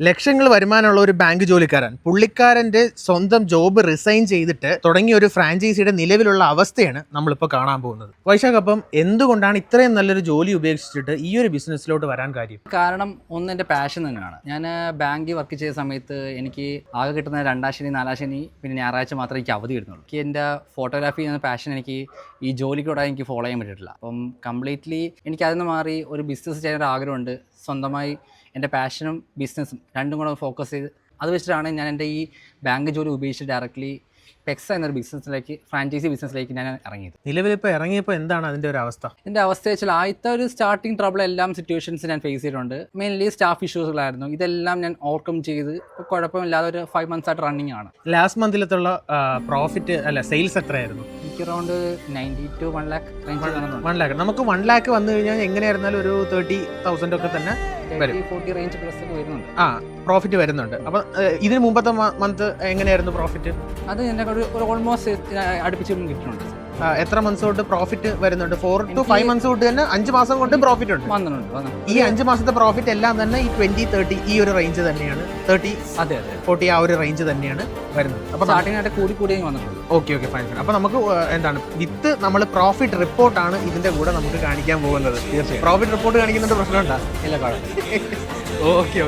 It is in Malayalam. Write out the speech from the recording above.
ലക്ഷങ്ങൾ വരുമാനമുള്ള ഒരു ബാങ്ക് ജോലിക്കാരൻ പുള്ളിക്കാരന്റെ സ്വന്തം ജോബ് റിസൈൻ ചെയ്തിട്ട് തുടങ്ങിയ ഒരു ഫ്രാഞ്ചൈസിയുടെ നിലവിലുള്ള അവസ്ഥയാണ് നമ്മളിപ്പോൾ കാണാൻ പോകുന്നത്. വൈശാഖ്, അപ്പം എന്തുകൊണ്ടാണ് ഇത്രയും നല്ലൊരു ജോലി ഉപേക്ഷിച്ചിട്ട് ഈ ഒരു ബിസിനസ്സിലോട്ട് വരാൻ കാര്യം? കാരണം ഒന്ന് എൻ്റെ പാഷൻ തന്നെയാണ്. ഞാൻ ബാങ്കിൽ വർക്ക് ചെയ്ത സമയത്ത് എനിക്ക് ആകെ കിട്ടുന്ന 2-ാം ശനി 4-ാം ശനി പിന്നെ ഞായറാഴ്ച മാത്രമേ എനിക്ക് അവധി കിട്ടുന്നുള്ളൂ. എനിക്ക് എൻ്റെ ഫോട്ടോഗ്രാഫി എന്ന പാഷൻ എനിക്ക് ഈ ജോലിക്കൂടെ എനിക്ക് ഫോളോ ചെയ്യാൻ പറ്റിയിട്ടില്ല. അപ്പം കംപ്ലീറ്റ്ലി എനിക്ക് അതിൽ നിന്ന് മാറി ഒരു ബിസിനസ് ചെയ്യാനൊരു ആഗ്രഹമുണ്ട്. സ്വന്തമായി എൻ്റെ പാഷനും ബിസിനസ്സും രണ്ടും കൂടെ ഫോക്കസ് ചെയ്ത് അത് വെച്ചിട്ടാണ് ഞാൻ എൻ്റെ ഈ ബാങ്ക് ജോലി ഉപേക്ഷിച്ച് ഡയറക്റ്റ്ലി പെക്സ എന്നൊരു ബിസിനസ്സിലേക്ക്, ഫ്രാഞ്ചൈസി ബിസിനസ്സിലേക്ക് ഞാൻ ഇറങ്ങിയത്. നിലവിലിപ്പോൾ ഇറങ്ങിയപ്പോൾ എന്താണ് അതിൻ്റെ ഒരു അവസ്ഥ? എൻ്റെ അവസ്ഥ വെച്ചാൽ ആദ്യത്തെ ഒരു സ്റ്റാർട്ടിങ് ട്രബിൾ എല്ലാം സിറ്റുവേഷൻസ് ഞാൻ ഫേസ് ചെയ്തിട്ടുണ്ട്. മെയിൻലി സ്റ്റാഫ് ഇഷ്യൂസുകളായിരുന്നു. ഇതെല്ലാം ഞാൻ ഓവർകം ചെയ്ത് കുഴപ്പമില്ലാതെ ഒരു 5 months ആയിട്ട് റണ്ണിങ് ആണ്. ലാസ്റ്റ് മന്തിലത്തുള്ള പ്രോഫിറ്റ് അല്ല സെയിൽസ് എത്രയായിരുന്നു? എനിക്ക് around 90 to 1 lakh range. 1 lakh. നമുക്ക് 1 lakh വന്നു കഴിഞ്ഞാൽ എങ്ങനെയായിരുന്നാലും ഒരു 30,000 ഒക്കെ തന്നെ 40 റേഞ്ച് പ്ലസ് ഒക്കെ വരുന്നുണ്ട്. പ്രോഫിറ്റ് വരുന്നുണ്ട്. അപ്പം ഇതിന് മുമ്പത്തെ മന്ത് എങ്ങനെയായിരുന്നു പ്രോഫിറ്റ്? അത് എന്നെ ഒരു ഓൾമോസ്റ്റ് അടുപ്പിച്ച് കിട്ടുന്നുണ്ട്. എത്ര മന്ത്സ് കൊണ്ട് പ്രോഫിറ്റ് വരുന്നുണ്ട്? 4 to 5 months കൊണ്ട് തന്നെ 5 മാസം കൊണ്ട് പ്രോഫിറ്റ് ഉണ്ട്. ഈ 5 മാസത്തെ പ്രോഫിറ്റ് എല്ലാം തന്നെ ഈ 20-30 ഈ ഒരു റേഞ്ച് തന്നെയാണ്. 30-40 ആ ഒരു റേഞ്ച് തന്നെയാണ് വരുന്നത്. അപ്പൊ സ്റ്റാർട്ടിംഗ് കൂടി വന്നിട്ടുണ്ട്. Okay fine. അപ്പൊ നമുക്ക് എന്താണ് വിത്ത് നമ്മൾ പ്രോഫിറ്റ് റിപ്പോർട്ടാണ് ഇതിന്റെ കൂടെ നമുക്ക് കാണിക്കാൻ പോകുന്നത്. തീർച്ചയായും പ്രോഫിറ്റ് റിപ്പോർട്ട് കാണിക്കുന്നുണ്ട്. പ്രശ്നമുണ്ടോ? ഇല്ല. ഓക്കെ